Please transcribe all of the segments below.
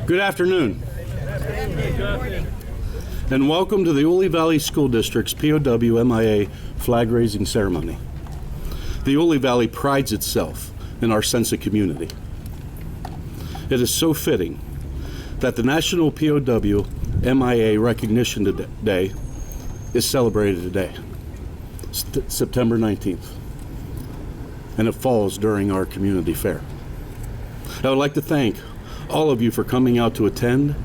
Good afternoon. And welcome to the Ole Valley School District's POW-MIA flag raising ceremony. The Ole Valley prides itself in our sense of community. It is so fitting that the National POW-MIA Recognition Day is celebrated today, September 19th, and it falls during our community fair. I would like to thank all of you for coming out to attend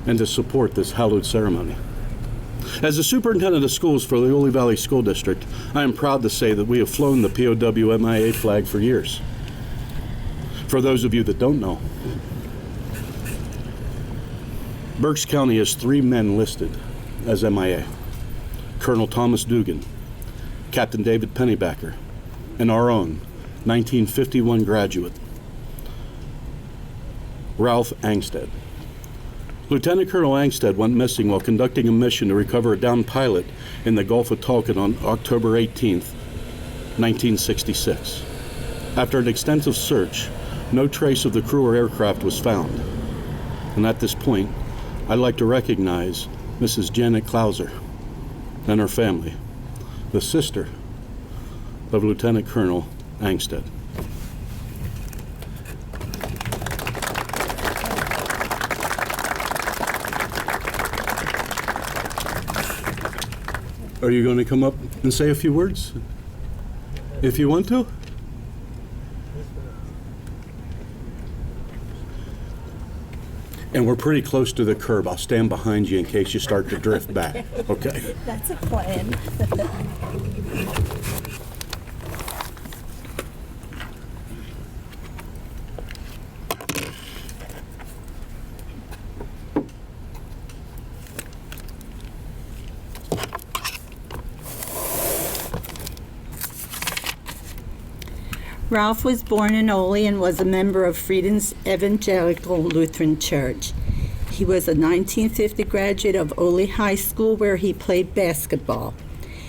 and to support this hallowed ceremony. As the superintendent of schools for the Ole Valley School District, I am proud to say that we have flown the POW-MIA flag for years. For those of you that don't know, Berks County has 3 men listed as MIA: Colonel Thomas Dugan, Captain David Pennybacker, and our own 1951 graduate, Ralph Angstead. Lieutenant Colonel Angstead went missing while conducting a mission to recover a downed pilot in the Gulf of Tonkin on October 18, 1966. After an extensive search, no trace of the crew or aircraft was found. And at this point, I'd like to recognize Mrs. Janet Klauser and her family, the sister of Lieutenant Colonel Angstead. Are you going to come up and say a few words? If you want to? And we're pretty close to the curb. I'll stand behind you in case you start to drift back. Okay. That's a plan. Ralph was born in Ole and was a member of Freedom's Evangelical Lutheran Church. He was a 1950 graduate of Ole High School, where he played basketball.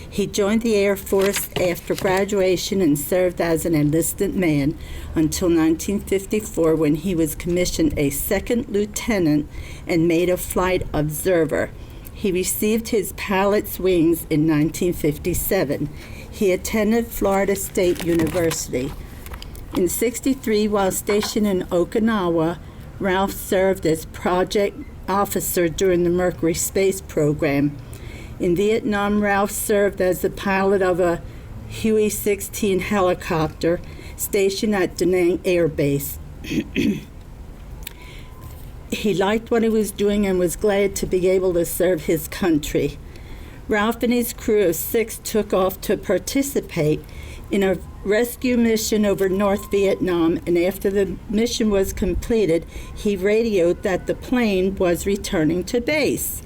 He joined the Air Force after graduation and served as an enlisted man until 1954, when he was commissioned a second lieutenant and made a flight observer. He received his pilot's wings in 1957. He attended Florida State University. In '63, while stationed in Okinawa, Ralph served as project officer during the Mercury space program. In Vietnam, Ralph served as the pilot of a Huey-16 helicopter stationed at Da Nang Air Base. He liked what he was doing and was glad to be able to serve his country. Ralph and his crew of 6 took off to participate in a rescue mission over North Vietnam, and after the mission was completed, he radioed that the plane was returning to base.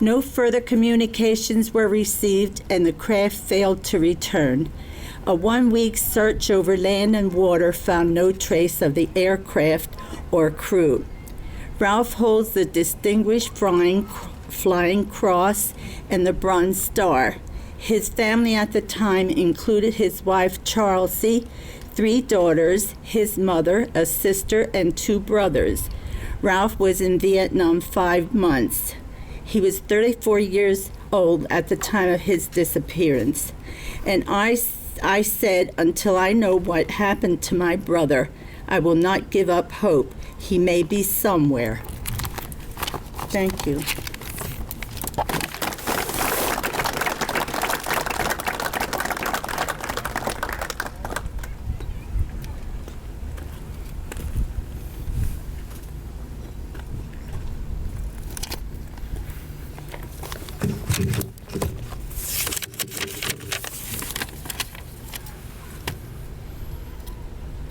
No further communications were received, and the craft failed to return. A 1-week search over land and water found no trace of the aircraft or crew. Ralph holds the Distinguished Flying Cross and the Bronze Star. His family at the time included his wife, Charlesy, 3 daughters, his mother, a sister, and 2 brothers. Ralph was in Vietnam 5 months. He was 34 years old at the time of his disappearance. And I said, until I know what happened to my brother, I will not give up hope. He may be somewhere. Thank you.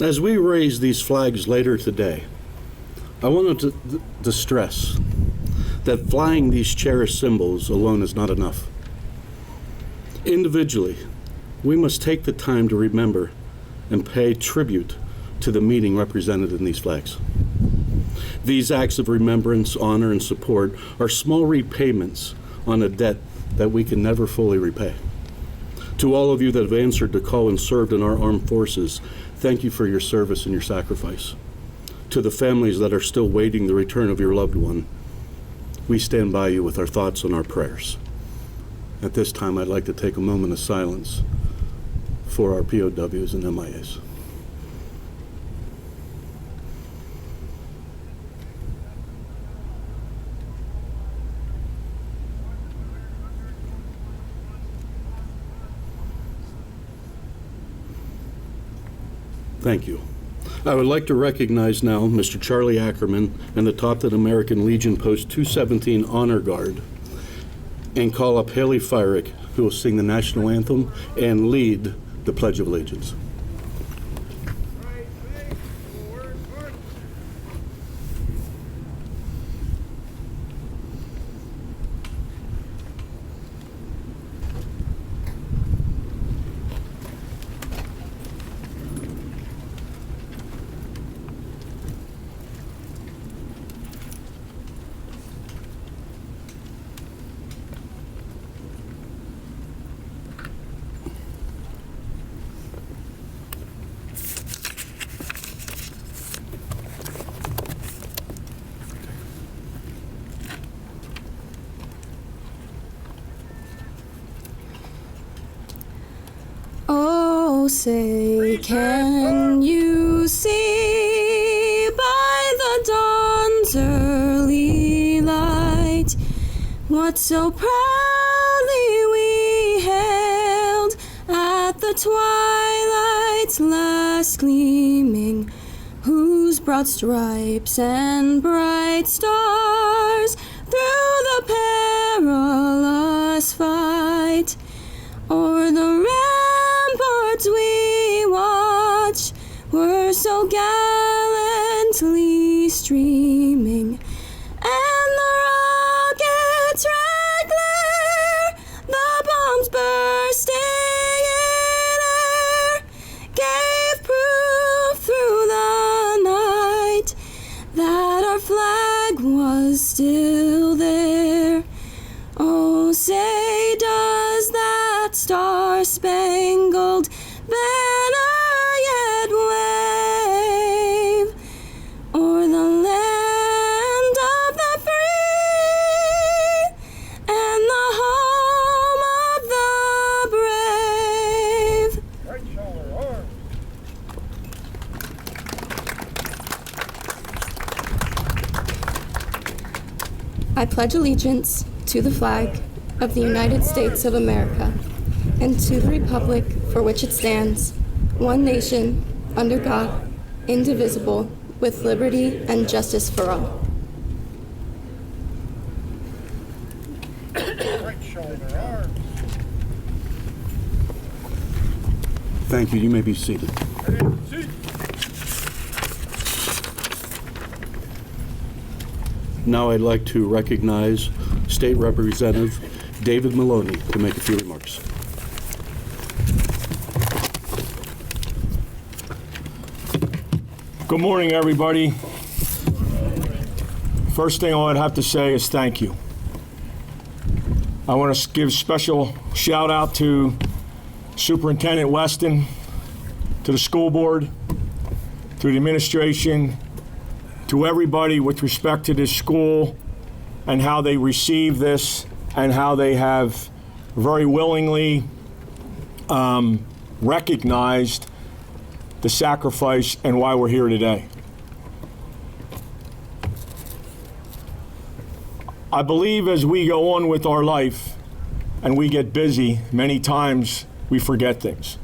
As we raise these flags later today, I wanted to stress that flying these cherished symbols alone is not enough. Individually, we must take the time to remember and pay tribute to the meaning represented in these flags. These acts of remembrance, honor, and support are small repayments on a debt that we can never fully repay. To all of you that have answered the call and served in our armed forces, thank you for your service and your sacrifice. to the families that are still waiting the return of your loved one, we stand by you with our thoughts and our prayers. At this time, I'd like to take a moment of silence for our POWs and MIAs. Thank you. I would like to recognize now Mr. Charlie Ackerman and the Topton American Legion Post 217 Honor Guard, and call up Haley Fyrick, who will sing the national anthem and lead the Pledge of Allegiance. Oh, say, can you see by the dawn's early light what so proudly we hailed at the twilight's last gleaming, whose broad stripes and bright stars through the perilous fight o'er the ramparts we watch were so gallantly streaming, and the rocket's red glare, the bombs bursting in air, gave proof through the night that our flag was still there. Oh, say, does that star-spangled banner yet wave o'er the land of the free and the home of the brave? Right shoulder arm. I pledge allegiance to the flag of the United States of America and to the republic for which it stands, one nation, under God, indivisible, with liberty and justice for all. Right shoulder arm. Thank you. You may be seated. Now I'd like to recognize State Representative David Maloney to make a few remarks. Good morning, everybody. First thing I would have to say is thank you. I want to give special shout out to Superintendent Weston, to the school board, to the administration, to everybody with respect to this school and how they receive this and how they have very willingly recognized the sacrifice and why we're here today. I believe as we go on with our life and we get busy, many times we forget things.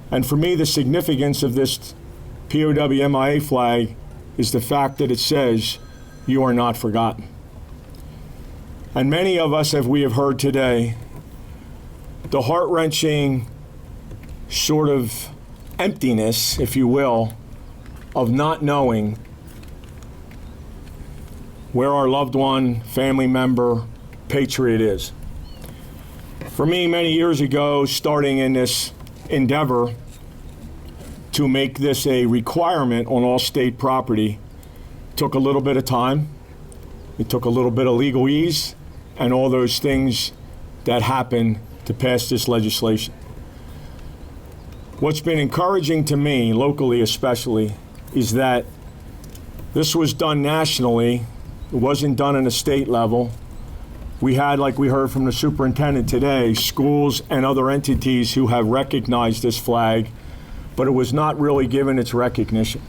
And for me, the significance of this POW-MIA flag is the fact that it says, "You are not forgotten." And many of us, as we have heard today, the heart-wrenching sort of emptiness, if you will, of not knowing where our loved one, family member, patriot is. For me, many years ago, starting in this endeavor to make this a requirement on all state property, took a little bit of time. It took a little bit of legalese and all those things that happen to pass this legislation. What's been encouraging to me, locally especially, is that This was done nationally. It wasn't done at a state level. We had, like we heard from the superintendent today, schools and other entities who have recognized this flag, but it was not really given its recognition.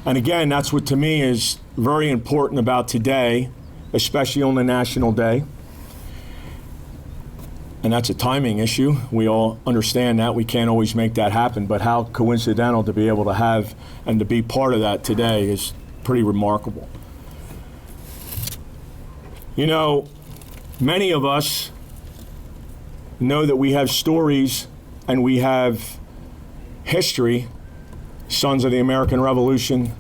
And again, that's what to me is very important about today, especially on the National Day. And that's a timing issue. We all understand that. We can't always make that happen, but how coincidental to be able to have and to be part of that today is pretty remarkable. You know, many of us know that we have stories and we have history, Sons of the American Revolution.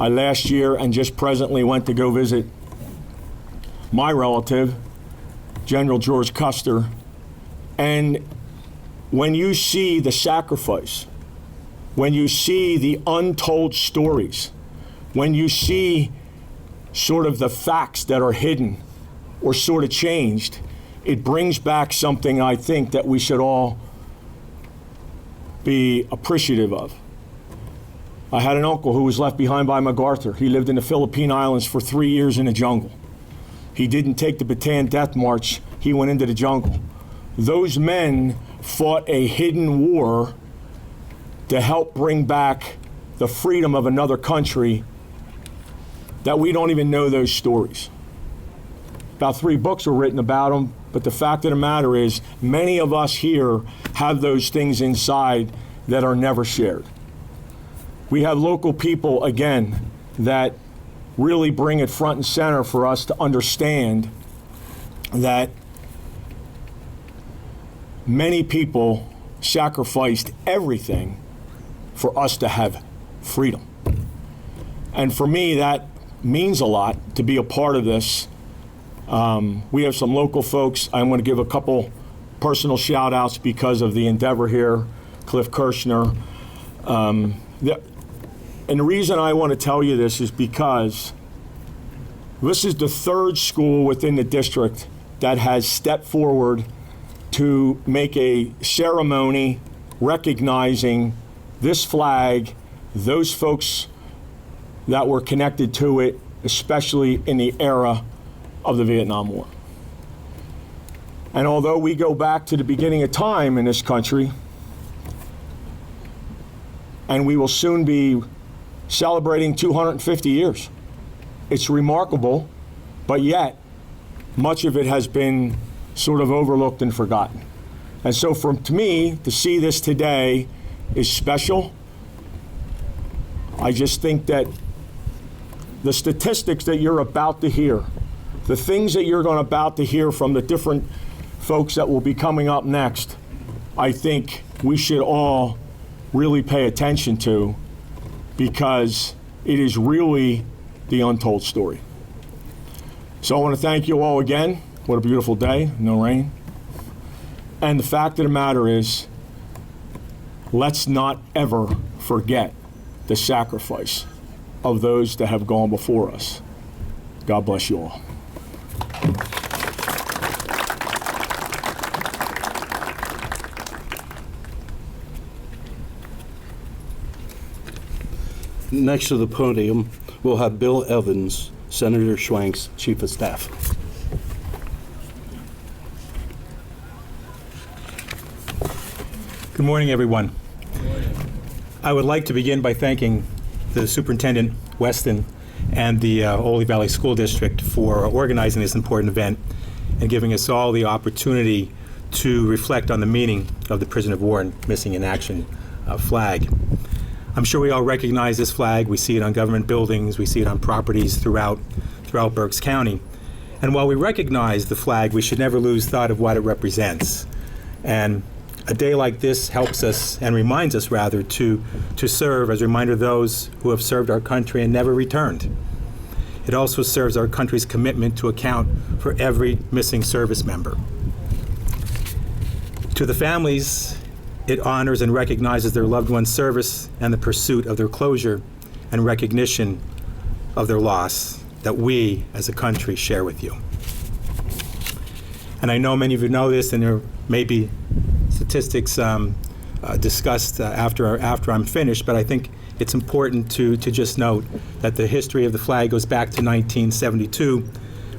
I last year and just presently went to go visit my relative, General George Custer, and when you see the sacrifice, when you see the untold stories, when you see sort of the facts that are hidden or sort of changed, it brings back something I think that we should all be appreciative of. I had an uncle who was left behind by MacArthur. He lived in the Philippine Islands for 3 years in the jungle. He didn't take the Bataan Death March. He went into the jungle. Those men fought a hidden war to help bring back the freedom of another country that we don't even know those stories. About 3 books were written about them, but the fact of the matter is many of us here have those things inside that are never shared. We have local people, again, that really bring it front and center for us to understand that many people sacrificed everything for us to have freedom. And for me, that means a lot to be a part of this. We have some local folks. I'm going to give a couple personal shout outs because of the endeavor here. Cliff Kirshner. And the reason I want to tell you this is because this is the 3rd school within the district that has stepped forward to make a ceremony recognizing this flag, those folks that were connected to it, especially in the era of the Vietnam War. And although we go back to the beginning of time in this country, and we will soon be celebrating 250 years. It's remarkable, but yet much of it has been sort of overlooked and forgotten. And so to me, to see this today is special. I just think that the statistics that you're about to hear, the things that you're about to hear from the different folks that will be coming up next, I think we should all really pay attention to, because it is really the untold story. So I want to thank you all again. What a beautiful day, no rain. And the fact of the matter is, let's not ever forget the sacrifice of those that have gone before us. God bless you all. Next to the podium, we'll have Bill Evans, Senator Schwank's Chief of Staff. Good morning, everyone. I would like to begin by thanking the Superintendent Weston and the Ole Valley School District for organizing this important event and giving us all the opportunity to reflect on the meaning of the Prisoner of War and Missing in Action flag. I'm sure we all recognize this flag. We see it on government buildings. We see it on properties throughout Berks County. And while we recognize the flag, we should never lose thought of what it represents. And a day like this helps us, and reminds us rather, to serve as a reminder of those who have served our country and never returned. It also serves our country's commitment to account for every missing service member. To the families, it honors and recognizes their loved ones' service and the pursuit of their closure and recognition of their loss that we as a country share with you. And I know many of you know this, and there may be statistics discussed after I'm finished, but I think it's important to just note that the history of the flag goes back to 1972,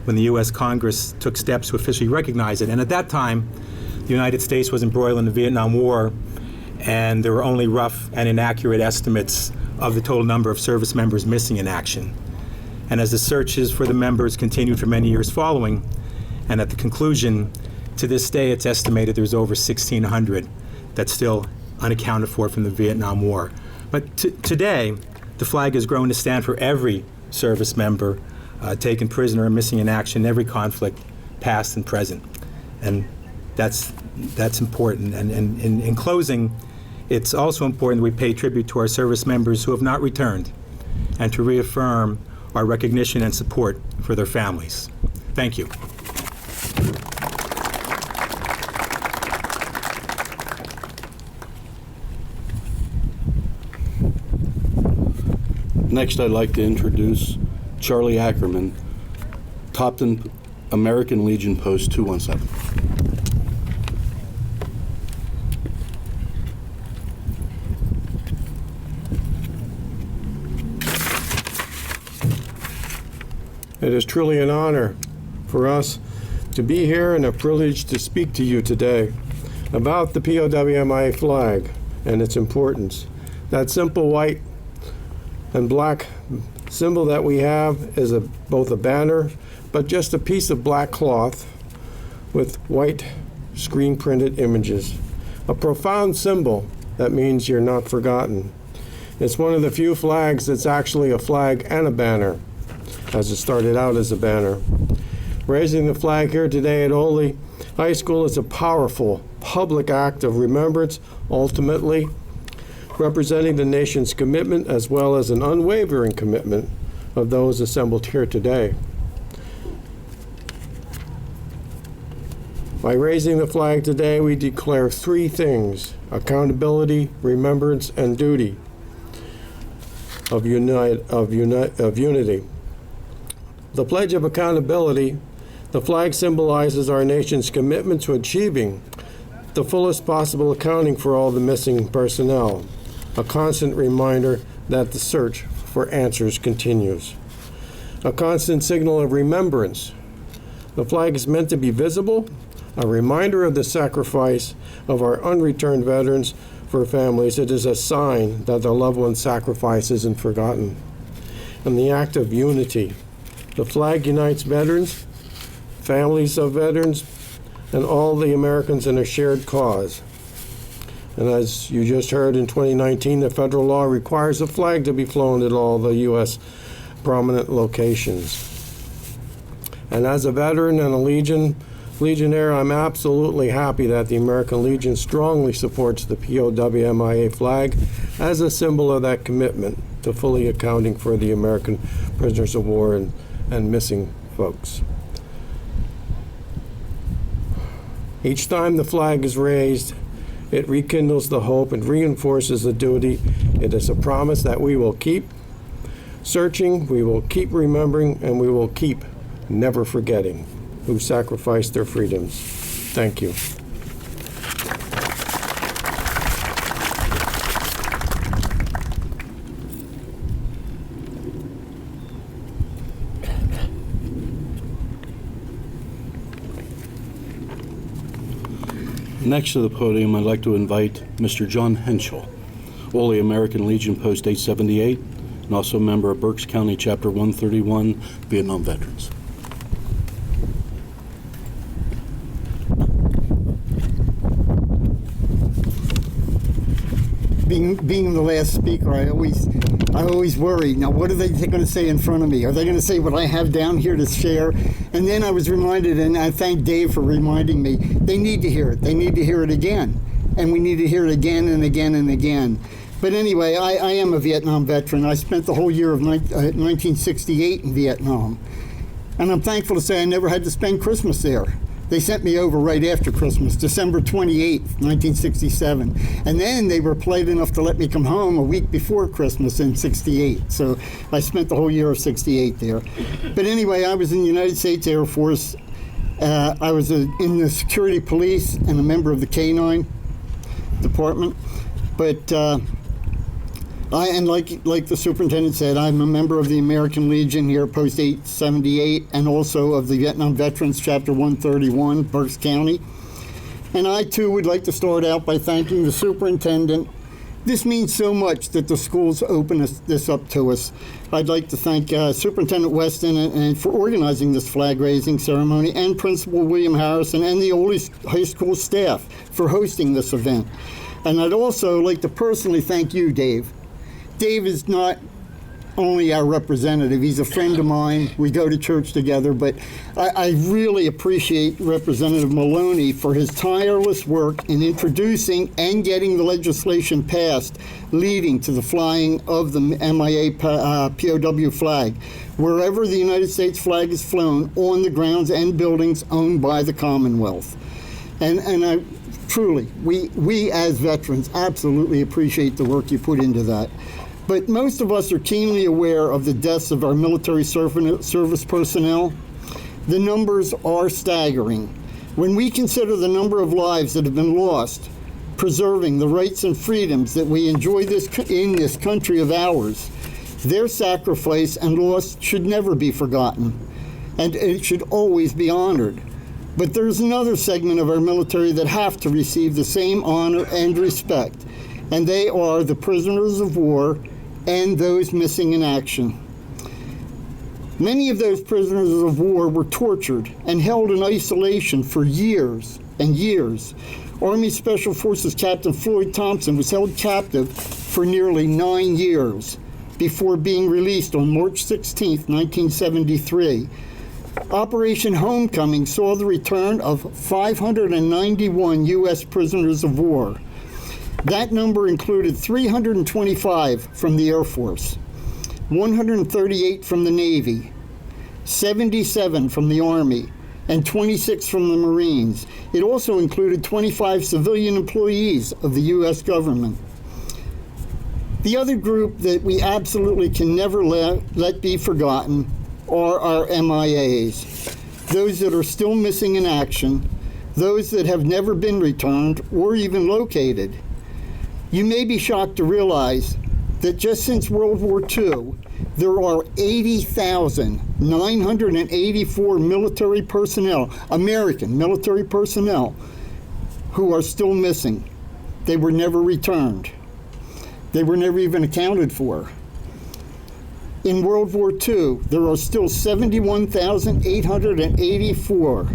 when the U.S. Congress took steps to officially recognize it. And at that time, the United States was embroiled in the Vietnam War, and there were only rough and inaccurate estimates of the total number of service members missing in action. And as the searches for the members continued for many years following, and at the conclusion, to this day, it's estimated there's over 1,600 that's still unaccounted for from the Vietnam War. But today, the flag has grown to stand for every service member taken prisoner or missing in action, every conflict, past and present. And that's important. And in closing, it's also important that we pay tribute to our service members who have not returned, and to reaffirm our recognition and support for their families. Thank you. Next, I'd like to introduce Charlie Ackerman, Topton American Legion Post 217. It is truly an honor for us to be here and a privilege to speak to you today about the POW-MIA flag and its importance. That simple white and black symbol that we have is both a banner, but just a piece of black cloth with white screen printed images. A profound symbol that means you're not forgotten. It's one of the few flags that's actually a flag and a banner, as it started out as a banner. Raising the flag here today at Ole High School is a powerful public act of remembrance, ultimately representing the nation's commitment as well as an unwavering commitment of those assembled here today. By raising the flag today, we declare three things: accountability, remembrance, and duty of unity. The Pledge of Accountability, the flag symbolizes our nation's commitment to achieving the fullest possible accounting for all the missing personnel, a constant reminder that the search for answers continues. A constant signal of remembrance. The flag is meant to be visible, a reminder of the sacrifice of our unreturned veterans for families. It is a sign that their loved one's sacrifice isn't forgotten. And the act of unity. The flag unites veterans, families of veterans, and all the Americans in a shared cause. And as you just heard, in 2019, the federal law requires a flag to be flown at all the U.S. prominent locations. And as a veteran and a Legionnaire, I'm absolutely happy that the American Legion strongly supports the POW-MIA flag as a symbol of that commitment to fully accounting for the American prisoners of war and missing folks. Each time the flag is raised, it rekindles the hope and reinforces the duty. It is a promise that we will keep searching, we will keep remembering, and we will keep never forgetting who sacrificed their freedoms. Thank you. Next to the podium, I'd like to invite Mr. John Henschel, Ole American Legion Post 878, and also a member of Berks County Chapter 131, Vietnam Veterans. Being the last speaker, I always worry. Now, what are they going to say in front of me? Are they going to say what I have down here to share? And then I was reminded, and I thank Dave for reminding me, they need to hear it. They need to hear it again. And we need to hear it again and again and again. But anyway, I am a Vietnam veteran. I spent the whole year of 1968 in Vietnam. And I'm thankful to say I never had to spend Christmas there. They sent me over right after Christmas, December 28th, 1967. And then they were polite enough to let me come home a week before Christmas in 68. So I spent the whole year of 68 there. But anyway, I was in the United States Air Force. I was in the security police and a member of the K-9 department. But And like the superintendent said, I'm a member of the American Legion here, Post 878, and also of the Vietnam Veterans, Chapter 131, Berks County. And I, too, would like to start out by thanking the superintendent. This means so much that the schools open this up to us. I'd like to thank Superintendent Weston and for organizing this flag-raising ceremony, and Principal William Harrison and the Ole High School staff for hosting this event. And I'd also like to personally thank you, Dave. Dave is not only our representative, he's a friend of mine. We go to church together, but I really appreciate Representative Maloney for his tireless work in introducing and getting the legislation passed leading to the flying of the MIA POW flag, wherever the United States flag is flown on the grounds and buildings owned by the Commonwealth. And I truly, we as veterans absolutely appreciate the work you put into that. But most of us are keenly aware of the deaths of our military service personnel. The numbers are staggering. When we consider the number of lives that have been lost, preserving the rights and freedoms that we enjoy in this country of ours, their sacrifice and loss should never be forgotten, and it should always be honored. But there's another segment of our military that have to receive the same honor and respect, and they are the prisoners of war and those missing in action. Many of those prisoners of war were tortured and held in isolation for years and years. Army Special Forces Captain Floyd Thompson was held captive for nearly 9 years before being released on March 16, 1973. Operation Homecoming saw the return of 591 U.S. prisoners of war. That number included 325 from the Air Force, 138 from the Navy, 77 from the Army, and 26 from the Marines. It also included 25 civilian employees of the U.S. government. The other group that we absolutely can never let be forgotten are our MIAs, those that are still missing in action, those that have never been returned or even located. You may be shocked to realize that just since World War II, there are 80,984 military personnel, American military personnel, who are still missing. They were never returned. They were never even accounted for. In World War II, there are still 71,884.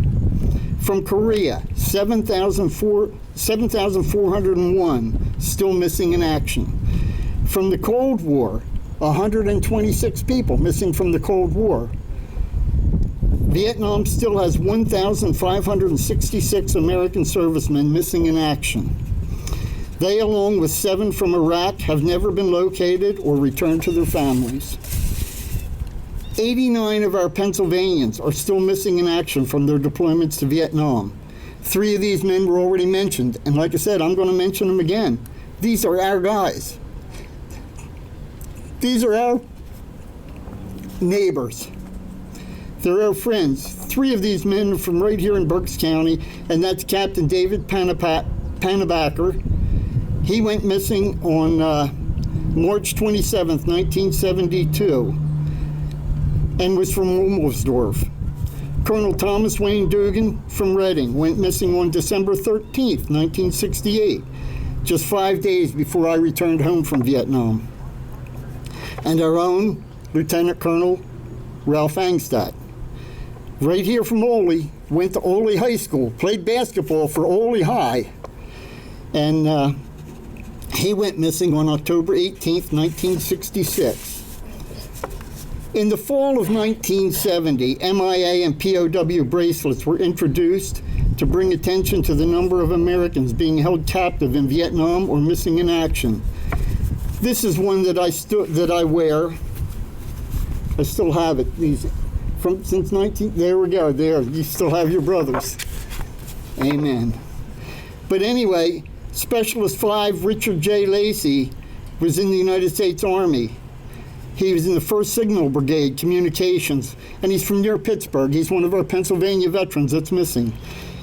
From Korea, 7,401 still missing in action. From the Cold War, 126 people missing from the Cold War. Vietnam still has 1,566 American servicemen missing in action. They, along with 7 from Iraq, have never been located or returned to their families. 89 of our Pennsylvanians are still missing in action from their deployments to Vietnam. 3 of these men were already mentioned, and like I said, I'm going to mention them again. These are our guys. These are our neighbors. They're our friends. 3 of these men are from right here in Berks County, and that's Captain David Panabacker. He went missing on March 27th, 1972. And was from Wilmersdorf. Colonel Thomas Wayne Dugan from Reading went missing on December 13th, 1968, just 5 days before I returned home from Vietnam. And our own Lieutenant Colonel Ralph Angstadt, right here from Ole, went to Ole High School, played basketball for Ole High, and he went missing on October 18th, 1966. In the fall of 1970, MIA and POW bracelets were introduced to bring attention to the number of Americans being held captive in Vietnam or missing in action. This is one that I wear. I still have it. There we go. There, you still have your brothers. Amen. But anyway, Specialist 5 Richard J. Lacey was in the United States Army. He was in the 1st Signal Brigade, Communications, and he's from near Pittsburgh. He's one of our Pennsylvania veterans that's missing.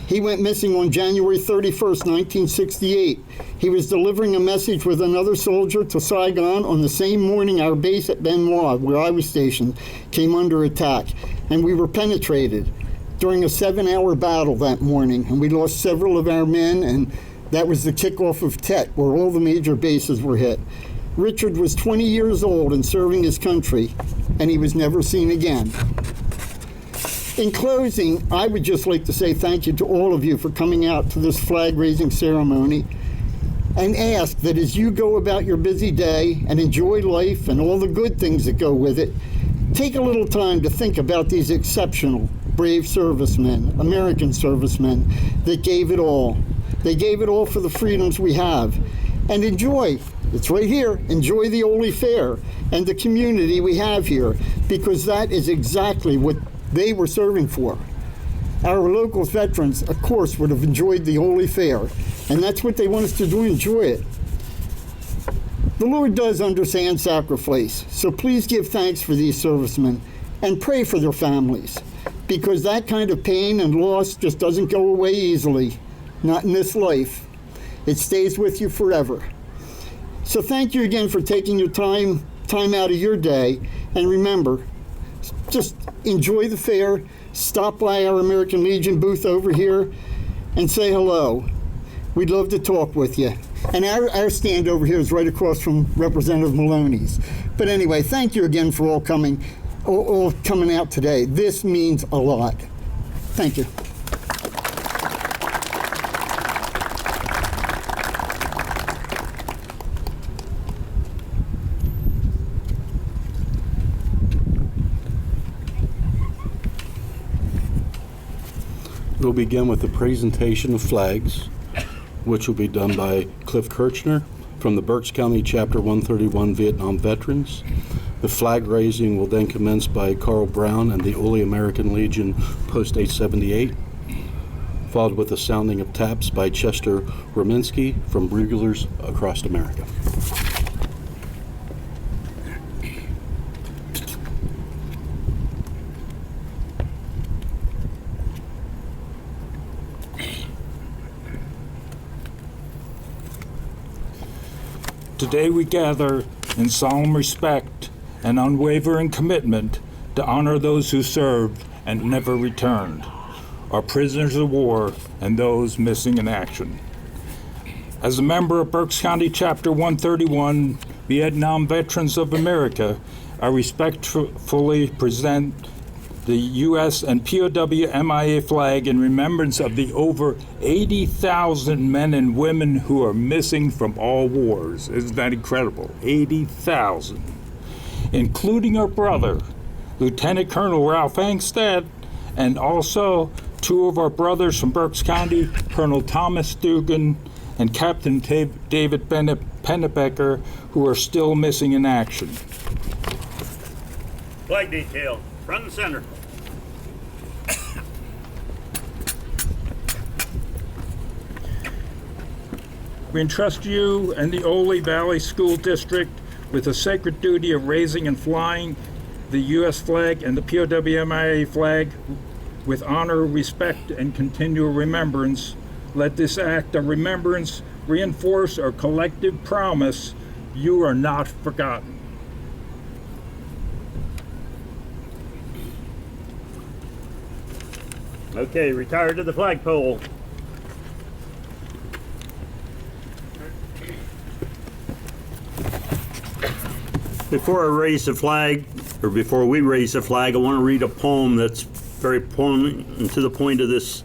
He went missing on January 31st, 1968. He was delivering a message with another soldier to Saigon on the same morning our base at Benoit, where I was stationed, came under attack, and we were penetrated during a 7-hour battle that morning, and we lost several of our men, and that was the kickoff of Tet, where all the major bases were hit. Richard was 20 years old and serving his country, and he was never seen again. In closing, I would just like to say thank you to all of you for coming out to this flag-raising ceremony, and ask that as you go about your busy day and enjoy life and all the good things that go with it, take a little time to think about these exceptional, brave servicemen, American servicemen, that gave it all. They gave it all for the freedoms we have. And enjoy, it's right here, enjoy the Ole Fair and the community we have here, because that is exactly what they were serving for. Our local veterans, of course, would have enjoyed the Ole Fair, and that's what they want us to do, enjoy it. The Lord does understand sacrifice, so please give thanks for these servicemen and pray for their families, because that kind of pain and loss just doesn't go away easily, not in this life. It stays with you forever. So thank you again for taking your time out of your day, and remember, just enjoy the fair, stop by our American Legion booth over here, and say hello. We'd love to talk with you. And our stand over here is right across from Representative Maloney's. But anyway, thank you again for all coming out today. This means a lot. Thank you. We'll begin with the presentation of flags, which will be done by Cliff Kirchner from the Berks County Chapter 131 Vietnam Veterans. The flag raising will then commence by Carl Brown and the Ole American Legion Post 878, followed with the sounding of taps by Chester Rominski from Buglers Across America. Today we gather in solemn respect and unwavering commitment to honor those who served and never returned, our prisoners of war and those missing in action. As a member of Berks County Chapter 131 Vietnam Veterans of America, I respectfully present the U.S. and POW-MIA flag in remembrance of the over 80,000 men and women who are missing from all wars. Isn't that incredible? 80,000. Including our brother, Lieutenant Colonel Ralph Angstad, and also two of our brothers from Berks County, Colonel Thomas Dugan and Captain David Pennebecker, who are still missing in action. Flag detail, front and center. We entrust you and the Ole Valley School District with the sacred duty of raising and flying the U.S. flag and the POW-MIA flag with honor, respect, and continual remembrance. Let this act of remembrance reinforce our collective promise: you are not forgotten. Okay, retire to the flagpole. Before I raise the flag, or before we raise the flag, I want to read a poem that's very poignant to the point of this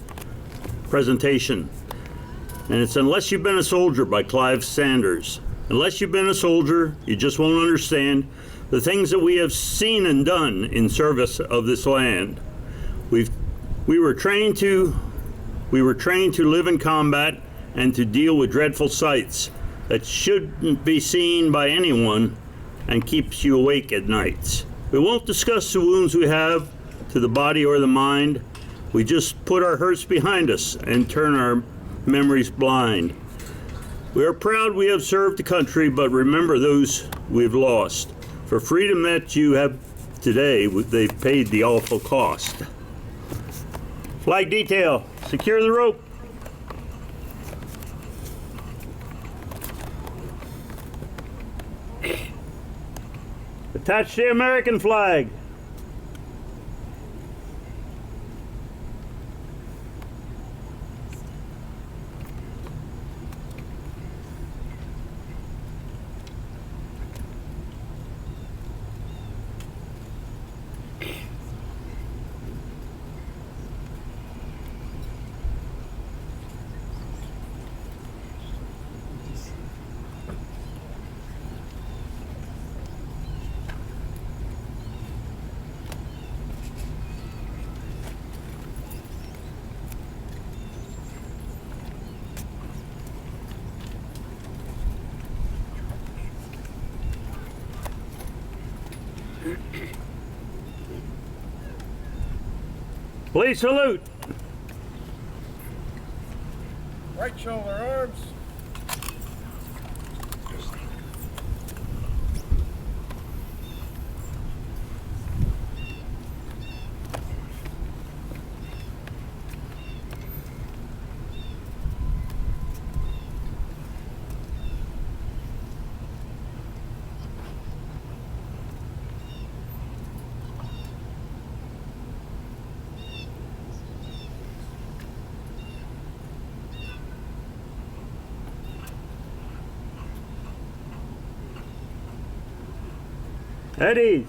presentation. And it's Unless You've Been a Soldier by Clive Sanders. Unless you've been a soldier, you just won't understand the things that we have seen and done in service of this land. We were trained to live in combat and to deal with dreadful sights that shouldn't be seen by anyone and keeps you awake at nights. We won't discuss the wounds we have to the body or the mind. We just put our hurts behind us and turn our memories blind. We are proud we have served the country, but remember those we've lost. For freedom that you have today, they've paid the awful cost. Flag detail, secure the rope. Attach the American flag. Please salute. Right shoulder arms. At ease.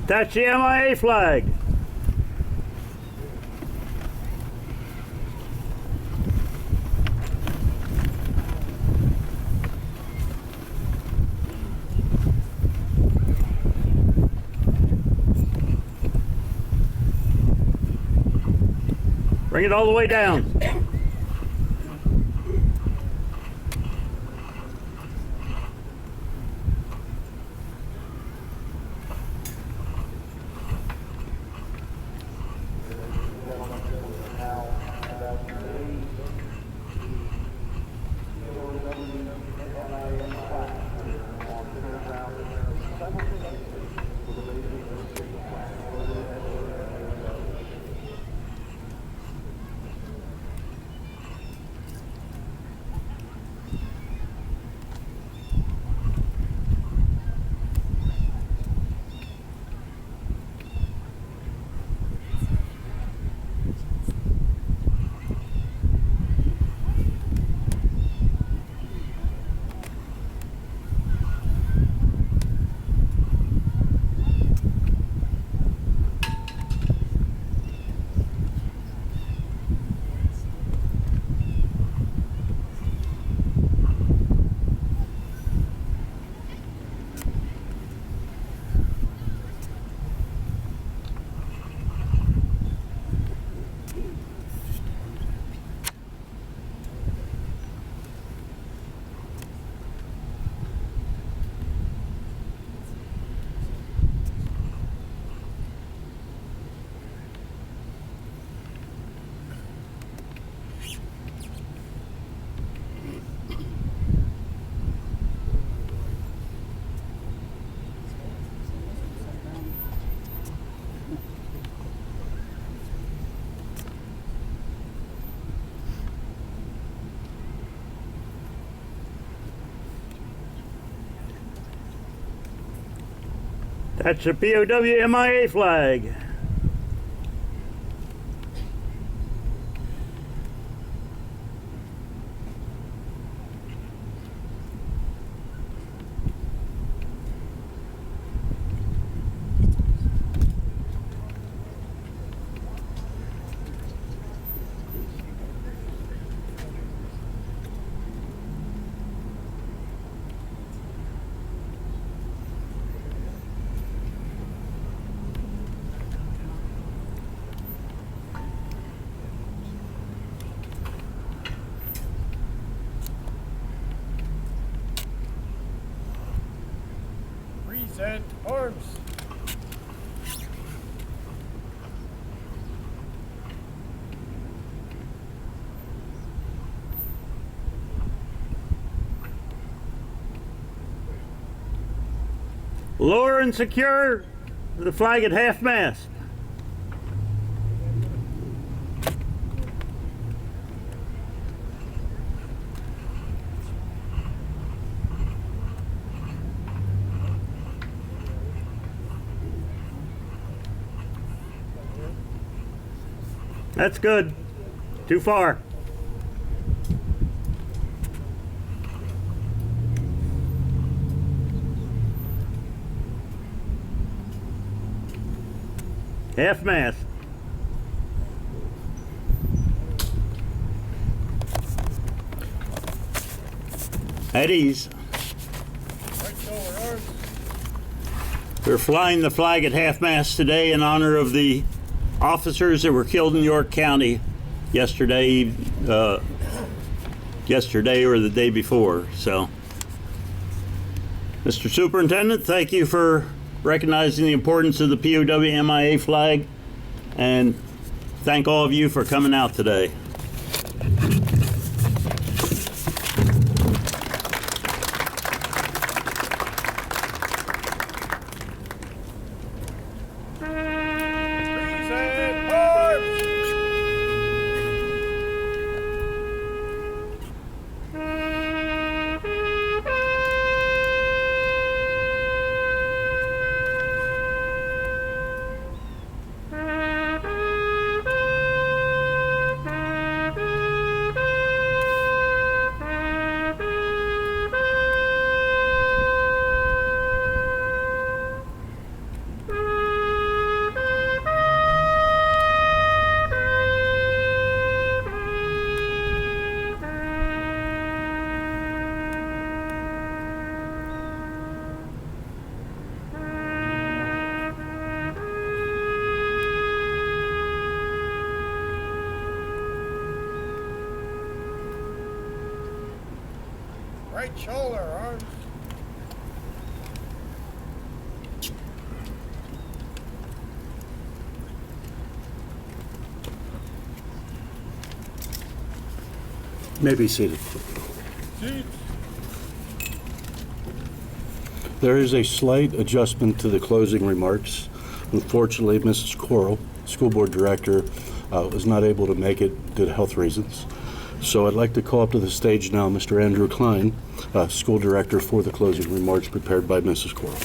Attach the MIA flag. Bring it all the way down. That's the POW-MIA flag. and arms. Lower and secure the flag at half-mast. That's good. Too far. Half-mast. At ease. Right shoulder arms. We're flying the flag at half-mast today in honor of the officers that were killed in York County yesterday or the day before. So, Mr. Superintendent, thank you for recognizing the importance of the POW-MIA flag, and thank all of you for coming out today. And arms. Right shoulder arms. May be seated. Seats. There is a slight adjustment to the closing remarks. Unfortunately, Mrs. Coral, school board director, was not able to make it due to health reasons. So I'd like to call up to the stage now Mr. Andrew Klein, school director, for the closing remarks prepared by Mrs. Coral.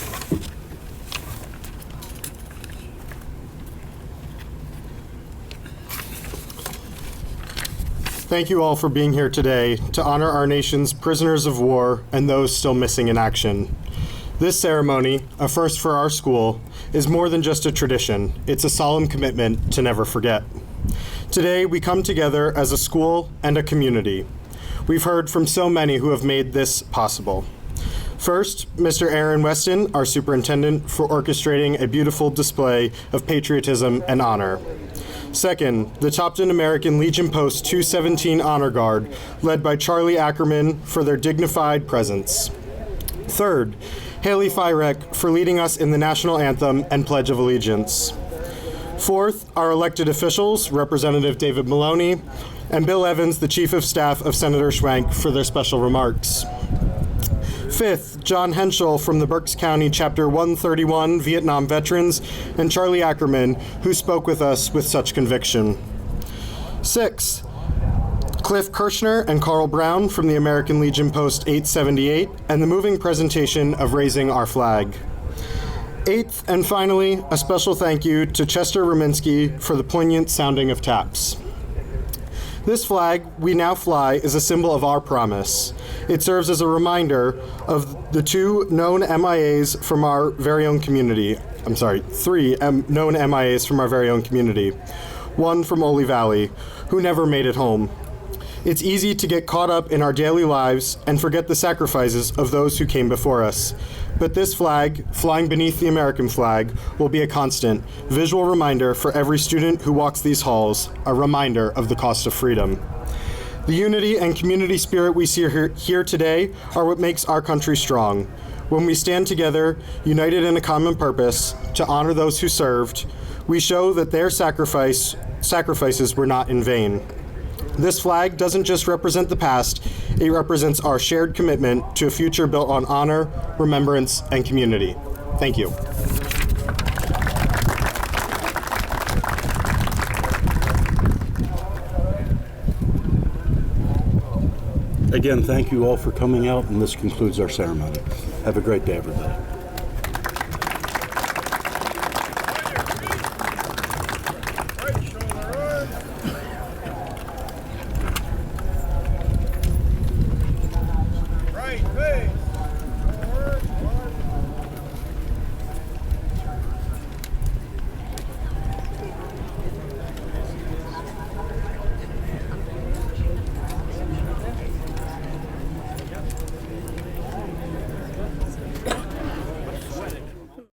Thank you all for being here today to honor our nation's prisoners of war and those still missing in action. This ceremony, a first for our school, is more than just a tradition. It's a solemn commitment to never forget. Today, we come together as a school and a community. We've heard from so many who have made this possible. First, Mr. Aaron Weston, our superintendent, for orchestrating a beautiful display of patriotism and honor. Second, the Topton American Legion Post 217 Honor Guard, led by Charlie Ackerman, for their dignified presence. Third, Haley Fyrek for leading us in the national anthem and Pledge of Allegiance. Fourth, our elected officials, Representative David Maloney, and Bill Evans, the Chief of Staff of Senator Schwank, for their special remarks. Fifth, John Henschel from the Berks County Chapter 131 Vietnam Veterans, and Charlie Ackerman, who spoke with us with such conviction. Sixth, Cliff Kirshner and Carl Brown from the American Legion Post 878, and the moving presentation of Raising Our Flag. Eighth, and finally, a special thank you to Chester Rominski for the poignant sounding of taps. This flag we now fly is a symbol of our promise. It serves as a reminder of the two known MIAs from our very own community. Three known MIAs from our very own community. One from Ole Valley, who never made it home. It's easy to get caught up in our daily lives and forget the sacrifices of those who came before us. But this flag, flying beneath the American flag, will be a constant, visual reminder for every student who walks these halls, a reminder of the cost of freedom. The unity and community spirit we see here today are what makes our country strong. When we stand together, united in a common purpose, to honor those who served, we show that their sacrifices were not in vain. This flag doesn't just represent the past, it represents our shared commitment to a future built on honor, remembrance, and community. Thank you. Again, thank you all for coming out, and this concludes our ceremony. Have a great day, everybody.